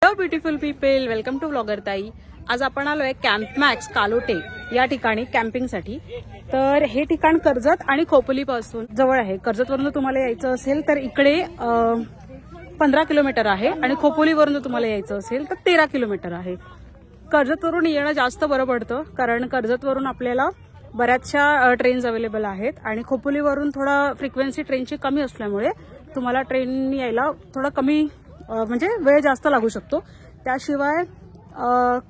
Hello beautiful people, welcome to blogger ताई. आज आपण आलोय कॅम्प मॅक्स कालोटे या ठिकाणी कॅम्पिंगसाठी. तर हे ठिकाण कर्जत आणि खोपोली पासून जवळ आहे. कर्जतवरून तुम्हाला यायचं असेल तर इकडे 15 किलोमीटर आहे आणि खोपोलीवरून तुम्हाला यायचं असेल तर 13 किलोमीटर आहे. कर्जतवरून येणं जास्त बरं पडतं कारण कर्जतवरून आपल्याला बऱ्याचशा ट्रेन्स अवेलेबल आहेत आणि खोपोलीवरून थोडा फ्रिक्वेन्सी ट्रेनची कमी असल्यामुळे तुम्हाला ट्रेन यायला थोडा कमी म्हणजे वेळ जास्त लागू शकतो. त्याशिवाय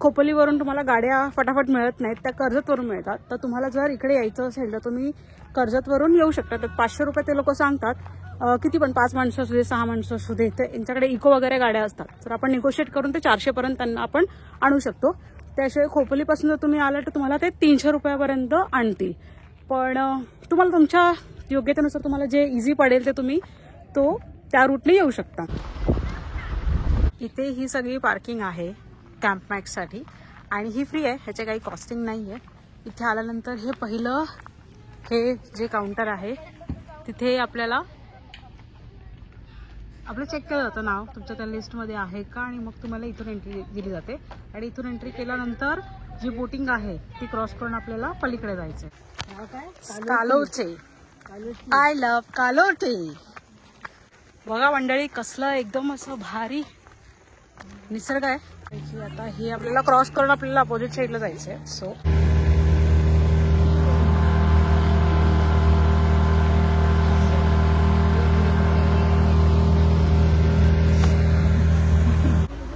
खोपोलीवरून तुम्हाला गाड्या फटाफट मिळत नाहीत, त्या कर्जतवरून मिळतात. तर तुम्हाला जर इकडे यायचं असेल तर तुम्ही कर्जतवरून येऊ शकता. तर 500 रुपये ते लोक सांगतात. किती पण 5 माणसं असू दे, 6 माणसं असू दे. तर यांच्याकडे इको वगैरे गाड्या असतात, तर आपण निगोशिएट करून ते 400 पर्यंत त्यांना आपण आणू शकतो. त्याशिवाय खोपोलीपासून जर तुम्ही आला तर तुम्हाला ते 300 रुपयापर्यंत आणतील. पण तुम्हाला तुमच्या योग्यतेनुसार तुम्हाला जे इझी पडेल ते तुम्ही त्या रूटने येऊ शकता. इथे ही सगळी पार्किंग आहे कॅम्प मॅक्ससाठी आणि ही फ्री आहे, ह्याचे काही कॉस्टिंग नाही आहे. इथे आल्यानंतर हे पहिलं हे जे काउंटर आहे तिथे आपल्याला आपलं चेक केलं जातं नाव तुमच्या त्या लिस्टमध्ये आहे का, आणि मग तुम्हाला इथून एंट्री दिली जाते. आणि इथून एंट्री केल्यानंतर जी बोटिंग आहे ती क्रॉस करून आपल्याला पलीकडे जायचं आहे. कालोटे, आय लव्ह कालोटे. बघा मंडळी, कसलं एकदम असं भारी निसर्ग आहे. आता हे आपल्याला क्रॉस करून आपल्याला अपोजिट साईडला जायचं आहे. सो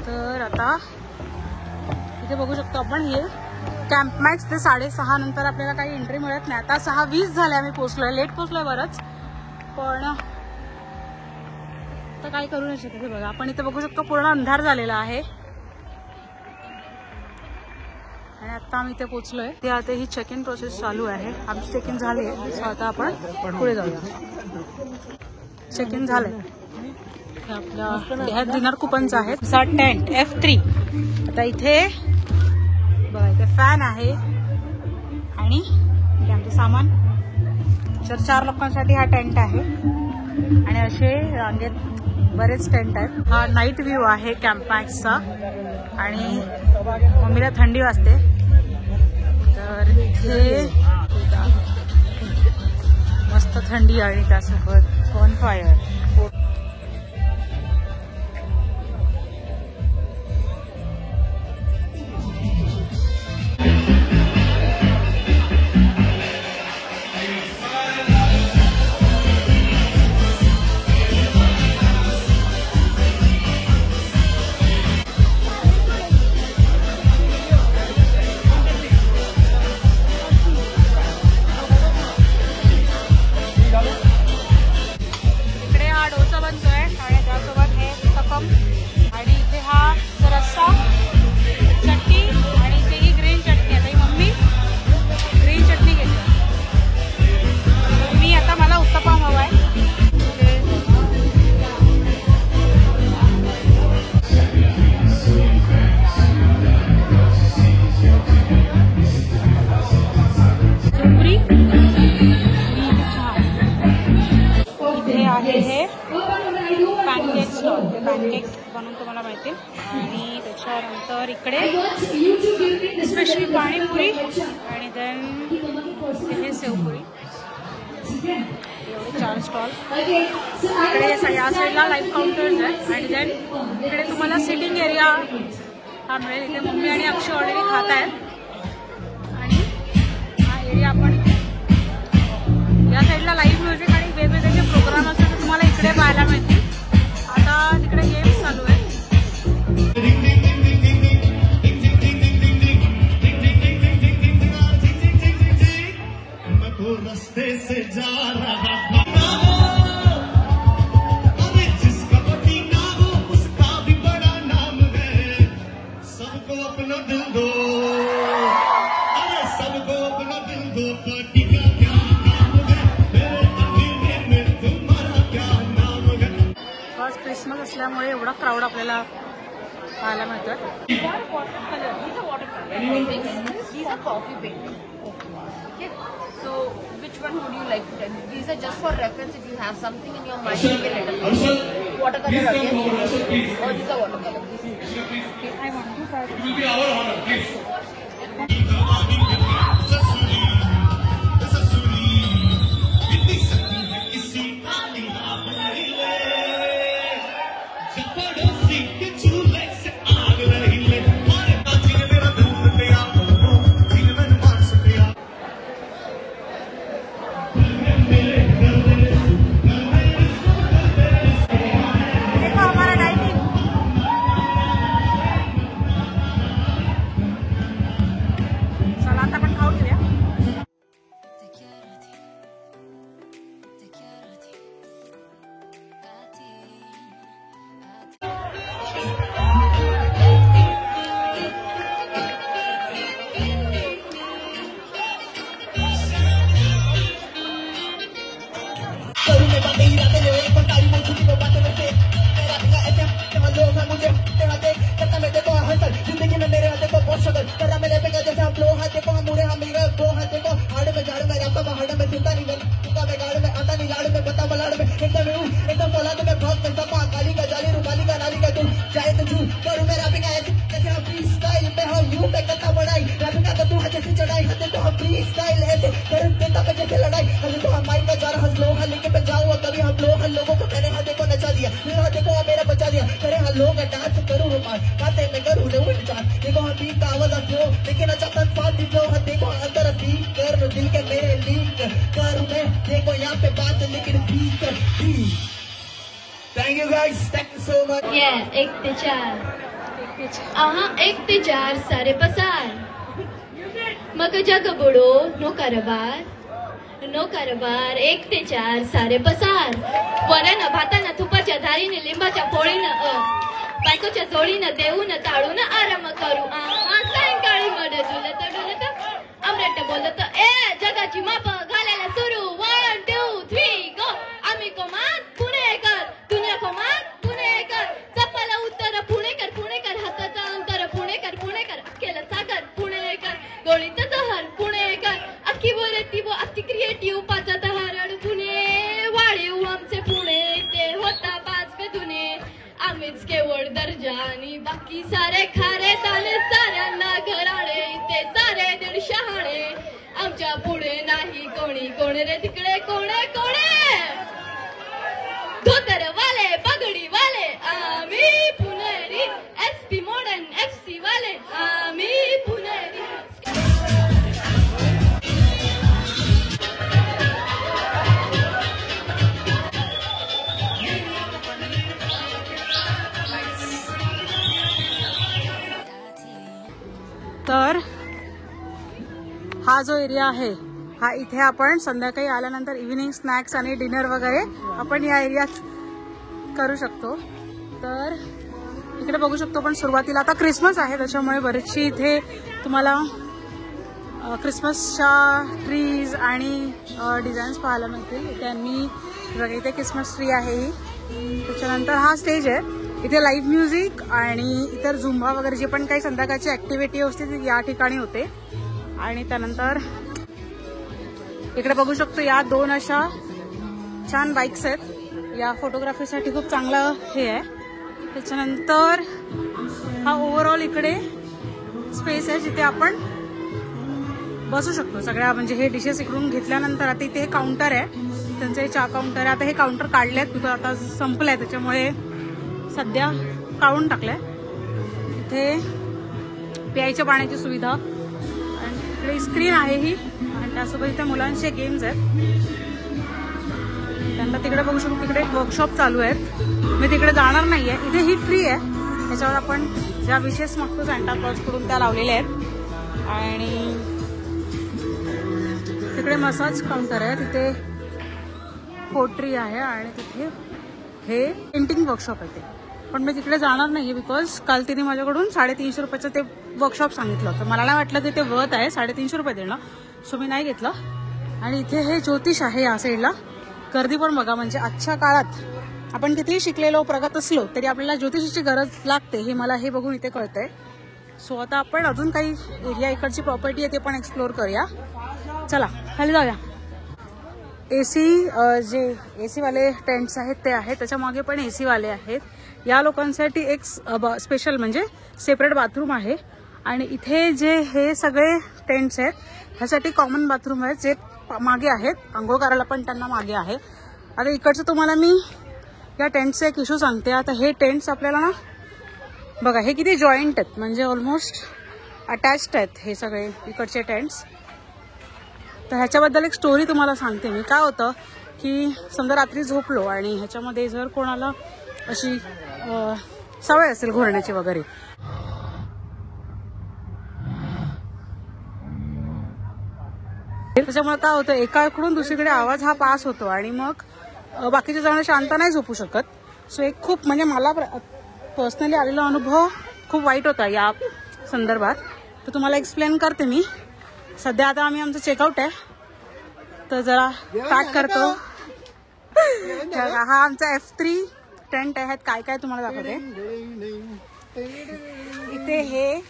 तर आता इथे बघू शकतो आपण हे कॅम्प मॅक्स. ते 6:30 नंतर आपल्याला काही एंट्री मिळत नाही. आता 6:20 झाले, आम्ही पोहोचलोय, लेट पोहोचलोय बरंच, पण आता काय करू नाही शकत. बघा आपण इथे बघू शकतो पूर्ण अंधार झालेला आहे आणि आता आम्ही इथे पोहोचलोय. ते आता ही चेक इन प्रोसेस चालू आहे. आमची चेक इन झाली आहे. सो आता आपण पुढे जाऊया. चेक इन झालंय. आपल्या डिनर कुपन्स आहेत. Tent F3. आता इथे बघा, इथे फॅन आहे आणि आमचं सामान. 4 लोकांसाठी हा टेंट आहे आणि असे रांगेत बरेच टेंट आहेत. हा नाईट व्ह्यू आहे कॅम्प मॅक्सचा आणि मम्मीला थंडी वाजते तर इथे मस्त थंडी आणि त्यासोबत बॉनफायर. आणि इथे हा रस्सा, चटणी आणि इथे ही ग्रीन चटणी. आता ही मम्मी ग्रीन चटणी घेते. मी आता मला उत्तपम हवा आहे. चुंबरी इथे आहे हे पॅनकेक स्टॉल. ते पॅनकेक बनवून तुम्हाला मिळतील. आणि त्याच्यानंतर इकडे स्पेशली पाणीपुरी आणि देन हे सेवपुरी. एवढे 4 स्टॉल. इकडे सगळ्या साईडला लाईव्ह काउंटर्स आहेत आणि देन इकडे तुम्हाला सिटिंग एरिया हा मिळेल. इथे मम्मी आणि अक्षय ऑलरेडी खात आहेत आणि हा एरिया आपण या साईडला लाईव्ह म्युझिक आणि वेगवेगळे जे प्रोग्राम असतात ते तुम्हाला इकडे पाहायला मिळतील. आता तिकडे गेम्स चालू आहे. क्रिसमस असल्यामुळे एवढा क्राऊड आपल्याला पाहायला मिळतोय. So which one would you like to tell? These are just for reference. If you have something in your mind, you can let us know. Watercolor again, or these are watercolor. Thank you guys, thank you so much. Yeah, 1 ते 4. 1 ते 4 सारे पसार. मग जग बुडो no कारभार 1 ते 4 सारे पसार. वरण भातानं तुपाच्या धारीने लिंबाच्या फोळीनं बायकोच्या जोडीनं देऊन ताळून आराम करू. सायंकाळी मड झुलत डुलत अमरट बोलत जगाची माप घालायला सुरू. 1 2 3 गो. आम्ही कोमान पुणेकर, दुनिया कोमान पुणेकर. चप्पल उत्तर पुणेकर हाताचा अंतर पुणेकर अख्खेला सागर पुणेकर. गोळीत जहर पुणेकर, अख्खी बोलती वो अख्खी क्रिएटिव्ह पाचात हरड पुणे. वाढीव आमचे पुणे ते होता 5 पे दुने. आम्हीच केवळ दर्जा आणि बाकी सारे खारे ताने. साऱ्यांना घराणे ते सारे दीड शहाणे. आमच्या पुढे नाही कोणी रे तिकडे कोणे धोतर वाले पगडी वाले आम्ही पुणेरी. SP मॉडर्न FC वाले आम्ही पुणेरी. तर हा जो एरिया आहे हा इथे आपण संध्याकाळी आल्यानंतर इव्हिनिंग स्नॅक्स आणि डिनर वगैरे आपण या एरियात करू शकतो. तर इकडे बघू शकतो पण सुरुवातीला आता क्रिसमस आहे त्याच्यामुळे बरेचशी इथे तुम्हाला क्रिसमसच्या ट्रीज आणि डिझाईन्स पाहायला मिळतील. त्यांनी इथे क्रिसमस ट्री आहे ही. त्याच्यानंतर हा स्टेज आहे. इथे लाईव्ह म्युझिक आणि इतर झुंबा वगैरे जे पण काही संध्याकाळची ऍक्टिव्हिटी असते ती या ठिकाणी होते. आणि त्यानंतर इकडे बघू शकतो या 2 अशा छान बाईक्स आहेत. या फोटोग्राफीसाठी खूप चांगलं हे आहे. त्याच्यानंतर हा ओव्हरऑल इकडे स्पेस आहे जिथे आपण बसू शकतो सगळ्या. म्हणजे हे डिशेस इकडून घेतल्यानंतर आता इथे हे काउंटर आहे त्यांचं, हे चहा काउंटर आहे. आता हे काउंटर काढले आहेत तिथं, आता संपलंय त्याच्यामुळे सध्या काढून टाकलंय. इथे प्यायच्या पाण्याची सुविधा आणि इकडे स्क्रीन आहे ही. आणि त्यासोबत इथे मुलांचे गेम्स आहेत. त्यांना तिकडे बघू शकतो तिकडे वर्कशॉप चालू आहेत. मी तिकडे जाणार नाहीये. इथे ही ट्री आहे त्याच्यावर आपण ज्या विशेष मागतो सॅन्टा क्लॉज कडून त्या लावलेल्या आहेत. आणि तिकडे मसाज काउंटर आहे, तिथे पोट्री आहे आणि तिथे हे पेंटिंग वर्कशॉप आहे ते. पण मी तिकडे जाणार नाहीये बिकॉज काल तिने माझ्याकडून 350 रुपयाचं ते वर्कशॉप सांगितलं होतं. मला नाही वाटलं की ते वर्थ आहे 350 रुपये देणं, सो मी नाही घेतलं. आणि इथे हे ज्योतिष आहे या साईडला. गर्दी पण बघा, म्हणजे आजच्या काळात आपण कितीही शिकलेलो प्रगत असलो तरी आपल्याला ज्योतिषाची गरज लागते हे मला हे बघून इथे कळतंय. सो आता आपण अजून काही एरिया इकडची प्रॉपर्टी आहे ते पण एक्सप्लोर करूया. चला खाली जाऊया. जे AC वाले टेंट्स आहेत ते आहेत, त्याच्या मागे पण AC वाले आहेत. या लोकांसाठी एक स्पेशल म्हणजे सेपरेट बाथरूम आहे आणि इथे जे हे सगळे टेंट्स आहेत ह्यासाठी कॉमन बाथरूम आहेत जे मागे आहेत, आंघोळ करायला पण त्यांना मागे आहे. आता इकडचं तुम्हाला मी या टेंटचा एक इश्यू सांगते. आता हे टेंट्स आपल्याला ना बघा हे किती जॉईंट आहेत, म्हणजे ऑलमोस्ट अटॅच्ड आहेत हे सगळे इकडचे टेंट्स. तर ह्याच्याबद्दल एक स्टोरी तुम्हाला सांगते मी. काय होतं की समजा रात्री झोपलो आणि ह्याच्यामध्ये जर कोणाला अशी सवय असेल घोरण्याची वगैरे, त्याच्यामुळे काय होतं एकाकडून दुसरीकडे आवाज हा पास होतो आणि मग बाकीचे जण शांत नाही झोपू शकत. सो एक खूप म्हणजे मला पर्सनली आलेला अनुभव खूप वाईट होता या संदर्भात. तर तुम्हाला एक्सप्लेन करते मी. सध्या आता आम्ही आमचं चेकआउट आहे तर जरा स्टार्ट करतो. हा आमचा F3 टेंट आहे. काय काय तुम्हाला दाखवते. इथे हे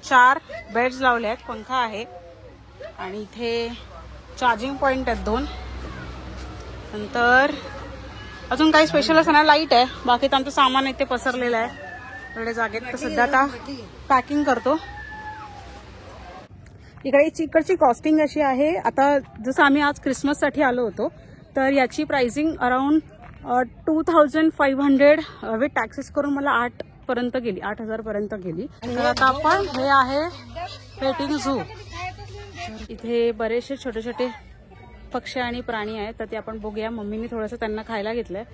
4 बेड्स लावले आहेत, पंखा आहे आणि इथे चार्जिंग पॉइंट आहेत 2. नंतर अजून काही स्पेशल असं ना लाईट आहे. बाकी आमचं सामान इथे पसरलेलं आहे एवढे जागेत. तर सध्या आता पॅकिंग करतो. इकडची कॉस्टिंग अशी आहे. आता जसं आम्ही आज क्रिसमससाठी आलो होतो तर याची प्राइसिंग अराउंड 2500 विथ टॅक्सेस करून मला 8,000 पर्यंत गेली. तर आता आपण हे आहे पेटिंग झू. इथे बरेचसे छोटे छोटे पक्षी आणि प्राणी आहेत तर ते आपण बघूया. मम्मीने थोडंसं त्यांना खायला घेतलंय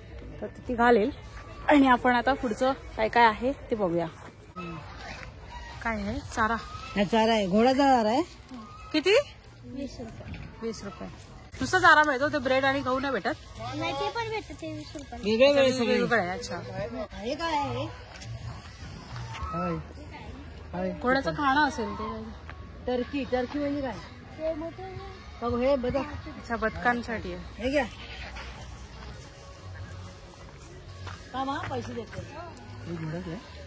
तर ती घालेल आणि आपण आता पुढचं काय काय आहे ते बघूया. काय आहे चारा? चारा आहे, घोडाचा चारा आहे. किती? 20 रुपये. नुसतं चारा मिळतो, ते ब्रेड आणि गहू नाही भेटत. वेगळं आहे. अच्छा हे काय आहे? घोड्याचं खाणं असेल ते. टर्की म्हणजे काय? बघ हे बदक. अच्छा बदकांसाठी आहे. हे घ्या का मा पैसे देते.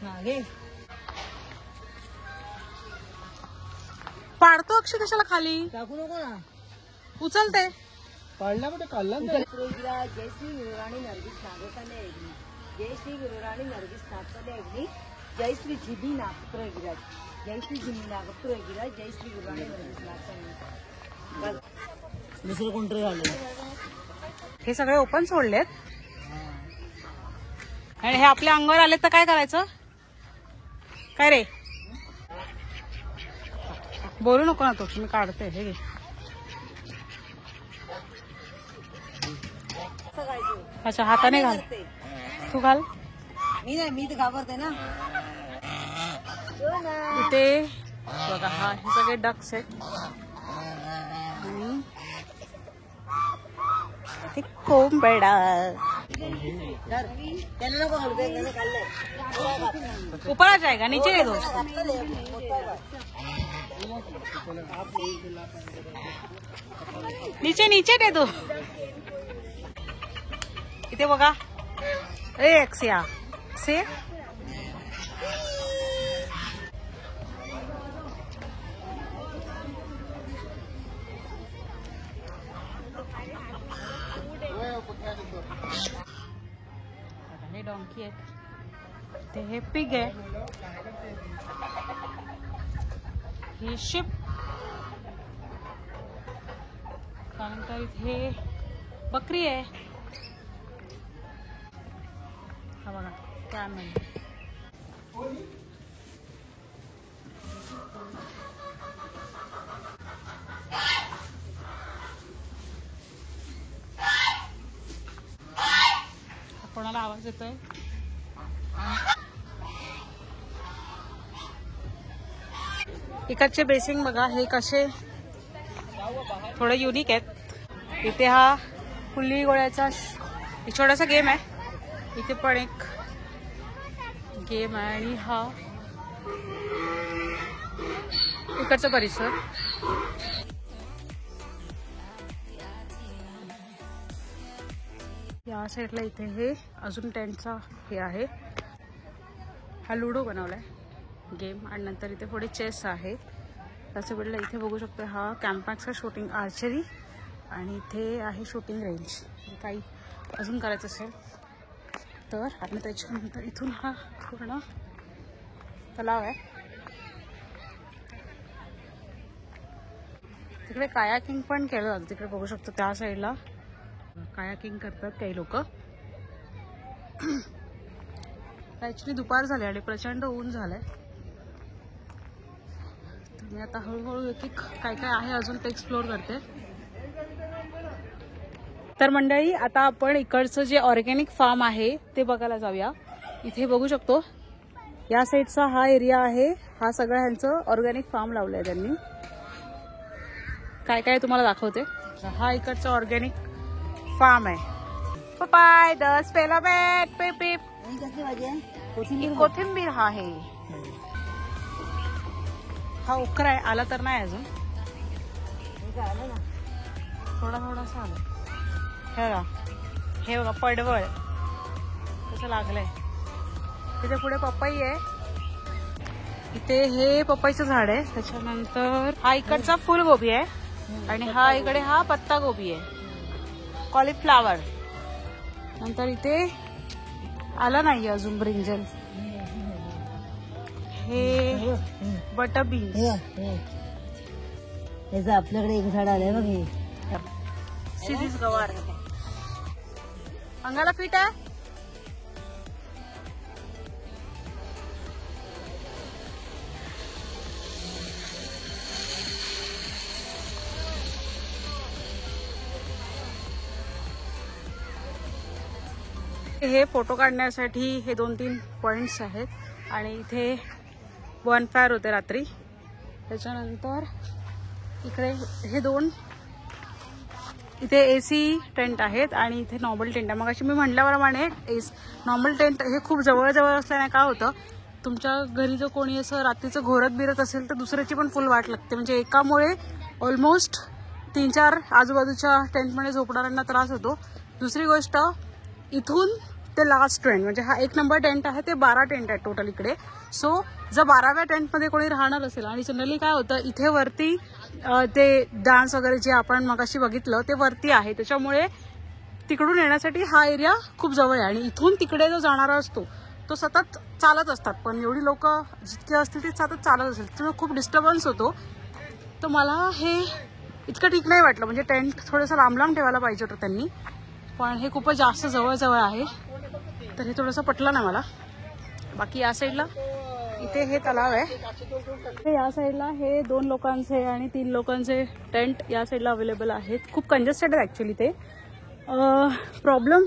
हा घे. पाडतो अक्षय कशाला खाली? टाकू नको ना, उचलते. पाळला कुठे काढला जय श्री गुरुराणी नर्गिस नागोकाने ऐकली, जय श्री गुरुराणी नर्गिस नागोकाने ऐकली, जय श्री जिबी नागपुत्र गिराज, जय श्री जिबी नागपुत्र गिराज, जय श्री गुरुराणी नर्गिस नागोकाने. दुसरं कोणतरी झालं. हे सगळे ओपन सोडलेत आणि हे आपल्या अंगावर आले तर काय करायचं? काय रे बोलू नको ना तू, मी काढते. हे घे. अच्छा हाताने घाल. तू घाल. मी नाही, मी तर घाबरते ना. इथे बघा हा हे सगळे डक्स आहेत आणि ते कोंबडा. त्यांना नको घालू, त्याने खाल्लंय. ऊपर आ जाएगा, नीचे दे दो. नीचे दे दो. इथे बघा. ए अक्षया से हे डॉंकी आहेत, ते हे पिग आहे, ही शिप, त्यानंतर इथे बकरी आहे. हा बघा कॅमल. कोणाला आवाज येतोय? इकडचे बेसिंग बघा, हे कसे थोडे युनिक आहेत. इथे हा कुल्ली गोळ्याचा एक छोटासा गेम आहे. इथे पण एक गेम आहे आणि हा इकडचा परिसर. या साईडला इथे हे अजून टेंटचा हे आहे. हा लुडो बनवलाय गेम आणि नंतर इथे पुढे चेस आहे. त्याच्या वेळेला इथे बघू शकतो हा कॅम्पॅक्सचा शूटिंग आर्चरी आणि इथे आहे शूटिंग रेंज. काही अजून करायचं असेल तर आणि त्याच्यानंतर इथून हा पूर्ण तलाव आहे तिकडे कायाकिंग पण केलं जातं, तिकडे बघू शकतो त्या साईडला कायाकिंग करतात काही लोक. ऍक्च्युली दुपार झाली आणि प्रचंड ऊन झालंय. मी आता हळूहळू एक एक काय काय आहे अजून ते एक्सप्लोर करते. तर मंडळी आता आपण इकडचं जे ऑर्गॅनिक फार्म आहे ते बघायला जाऊया. इथे बघू शकतो या साईडचा हा एरिया आहे, हा सगळं ह्यांचं ऑर्गॅनिक फार्म लावलंय त्यांनी. काय काय तुम्हाला दाखवते. हा इकडचा ऑर्गॅनिक फार्म आहे. पपाय 10 पेलामेट पिप पिप. ही कसली भाजी आहे? कोथिंबीर हा आहे. हा उकरा आहे, आला तर नाही अजून, हे काय आलं ना? थोडा थोडासा आला. हे बघा, हे बघा पडवळ कसं लागलंय. तिथे पुढे पपई आहे, इथे हे पपईचं झाड आहे. त्याच्यानंतर हा इकडचा फुलगोबी आहे आणि हा इकडे हा पत्ता गोबी आहे, कॉलीफ्लावर. नंतर इथे आला नाही अजून ब्रिंजल. हे बटर बीन्स. याचं आपल्याकडे एक झाड आलंय बघ. हे शिरीष गवार अंगाला फिट आहे. हे फोटो काढण्यासाठी हे 2-3 पॉइंट्स आहेत आणि इथे बॉनफायर होते रात्री. त्याच्यानंतर इकडे हे 2 इथे AC टेंट आहेत आणि इथे नॉर्मल टेंट आहे. मग अशी मी म्हटल्याप्रमाणे नॉर्मल टेंट हे खूप जवळ असल्याने काय होतं, तुमच्या घरी जर कोणी असं रात्रीचं घोरत बिरत असेल तर दुसऱ्याची पण फुल वाट लागते. म्हणजे एकामुळे ऑलमोस्ट 3-4 आजूबाजूच्या टेंटमध्ये झोपणाऱ्यांना त्रास होतो. दुसरी गोष्ट, इथून ते लास्ट टेंट म्हणजे हा 1 नंबर टेंट आहे, ते 12 टेंट आहेत टोटल इकडे. सो जर 12व्या टेंटमध्ये कोणी राहणार असेल, आणि जनरली काय होतं इथे वरती ते डान्स वगैरे जे आपण मगाशी बघितलं ते वरती आहे, त्याच्यामुळे तिकडून येण्यासाठी हा एरिया खूप जवळ आहे. आणि इथून तिकडे जो जाणारा असतो तो सतत चालत असतात, पण एवढी लोक जितके असतील ते सतत चालत असेल त्यामुळे खूप डिस्टर्बन्स होतो. तर मला हे इतकं ठीक नाही वाटलं. म्हणजे टेंट थोडंसं लांब लांब ठेवायला पाहिजे होतं त्यांनी, पण हे खूपच जास्त जवळ आहे, तर हे थोडंसं पटलं ना मला. बाकी या साईडला इथे हे तलाव आहे, या साईडला हे 2 लोकांचे आणि 3 लोकांचे टेंट या साईडला अवेलेबल आहेत. खूप कंजेस्टेड आहे ॲक्च्युली ते. प्रॉब्लेम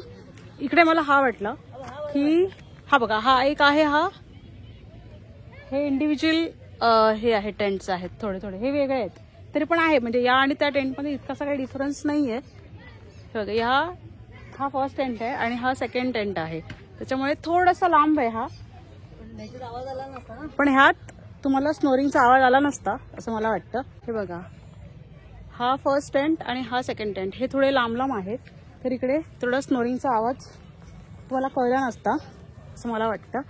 इकडे मला हा वाटला की हा बघा, हा एक आहे, हे इंडिव्हिज्युअल हे आहे टेंट्स आहेत, थोडे थोडे हे वेगळे आहेत तरी पण आहे. म्हणजे या आणि त्या टेंटमध्ये इतकासा काही डिफरन्स नाही आहे. बघा, हा फर्स्ट टेंट आहे आणि हा सेकंड टेंट आहे, त्याच्यामुळे थोडासा लांब आहे हा. आवाज आला नसता ना, पण ह्यात तुम्हाला स्नोरिंगचा आवाज आला नसता असं मला वाटतं. हे बघा, हा फर्स्ट टेंट आणि हा सेकंड टेंट हे थोडे लांब लांब आहेत, तर इकडे थोडा स्नोरिंगचा आवाज तुम्हाला कळला नसता असं मला वाटतं.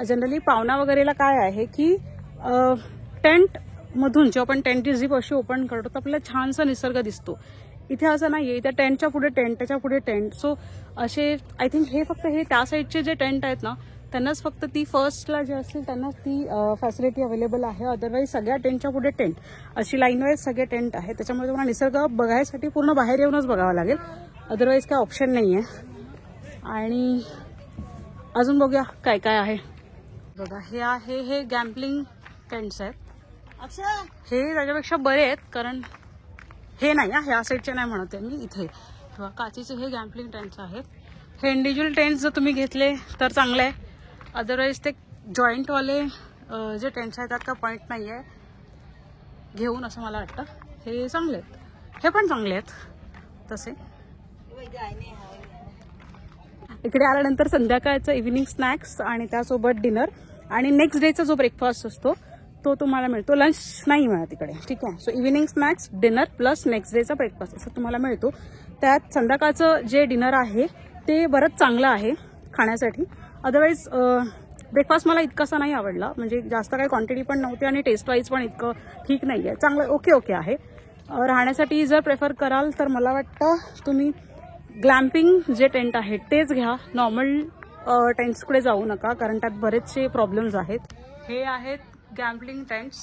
जनरली पावना वगैरेला काय आहे की टेंट मधून जेव्हा आपण टेंटची झीप अशी ओपन करतो तर आपल्याला छानसा निसर्ग दिसतो. इथे असं नाहीये, त्या टेंटच्या पुढे टेंट, त्याच्या पुढे टेंट. सो असे आय थिंक हे फक्त हे त्या साईडचे जे टेंट आहेत ना त्यांनाच फक्त ती फर्स्टला जे असतील त्यांनाच ती फॅसिलिटी अवेलेबल आहे. अदरवाईज सगळ्या टेंटच्या पुढे टेंट, अशी लाईन वाईज सगळे टेंट आहेत. त्याच्यामुळे तुम्हाला निसर्ग बघायसाठी पूर्ण बाहेर येऊनच बघावं लागेल, अदरवाईज काय ऑप्शन नाही आहे. आणि अजून बघूया काय काय आहे. बघा, हे आहे, हे गॅम्पलिंग टेंट्स आहेत. हे त्याच्यापेक्षा बरे आहेत, कारण हे नाही, ह्या साईडचे नाही म्हणते मी. इथे काचेचे हे गॅम्पलिंग टेंट्स आहेत. हे इंडिव्हिज्युअल टेंट्स जर तुम्ही घेतले तर चांगले आहे, अदरवाईज ते जॉईंटवाले जे टेंट्स आहेत त्यात का पॉईंट नाही आहे घेऊन असं मला वाटतं. हे चांगले आहेत, हे पण चांगले आहेत तसे. इकडे आल्यानंतर संध्याकाळचं इव्हिनिंग स्नॅक्स आणि त्यासोबत डिनर आणि नेक्स्ट डेचा जो ब्रेकफास्ट असतो तो तुम्हाला मिळतो. लंच नाही मिळत इकडे, ठीक आहे. So evening snacks, dinner plus next डेचा ब्रेकफास्ट असं तुम्हाला मिळतो. त्यात संध्याकाळचं जे डिनर आहे ते बरंच चांगलं आहे खाण्यासाठी. अदरवाईज ब्रेकफास्ट मला इतकासा नाही आवडला, म्हणजे जास्त काही क्वांटिटी पण नव्हती आणि टेस्ट वाईज पण इतकं ठीक नाही आहे. चांगलं ओके आहे. राहण्यासाठी जर प्रेफर कराल तर मला वाटतं तुम्ही ग्लॅम्पिंग जे टेंट आहेत तेच घ्या, नॉर्मल टेंट्सकडे जाऊ नका, कारण त्यात बरेचसे प्रॉब्लेम्स आहेत. हे आहेत गॅम्पलिंग टेंट्स.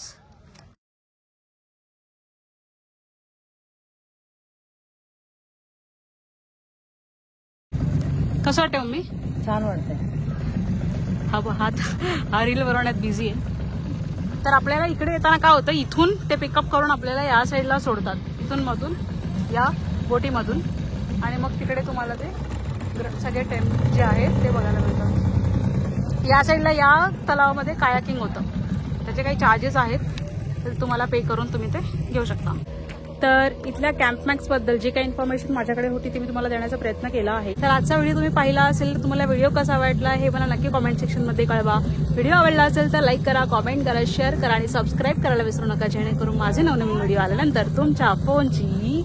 कसं वाटतं मम्मी? छान वाटतंय. हा रील बनवण्यात बिझी आहे. तर आपल्याला इकडे येताना काय होतं, इथून ते पिकअप करून आपल्याला या साईडला सोडतात, इथून मधून या बोटीमधून, आणि मग तिकडे तुम्हाला ते सगळे टेम्प जे आहेत ते बघायला मिळतात. या साईडला या तलावामध्ये कायाकिंग होतं, त्याचे काही चार्जेस आहेत, तर तुम्हाला पे करून तुम्ही ते घेऊ शकता. तर इथल्या कॅम्पमॅक्स बद्दल जी काही इन्फॉर्मेशन माझ्याकडे होती ती मी तुम्हाला देण्याचा प्रयत्न केला आहे. तर आजचा व्हिडिओ तुम्ही पाहिला असेल तर तुम्हाला व्हिडिओ कसा वाटला हे मला नक्की कॉमेंट सेक्शनमध्ये कळवा. व्हिडिओ आवडला असेल तर लाईक करा, कॉमेंट करा, शेअर करा आणि सबस्क्राईब करायला विसरू नका, जेणेकरून माझे नवनवीन व्हिडिओ आल्यानंतर तुमच्या फोनची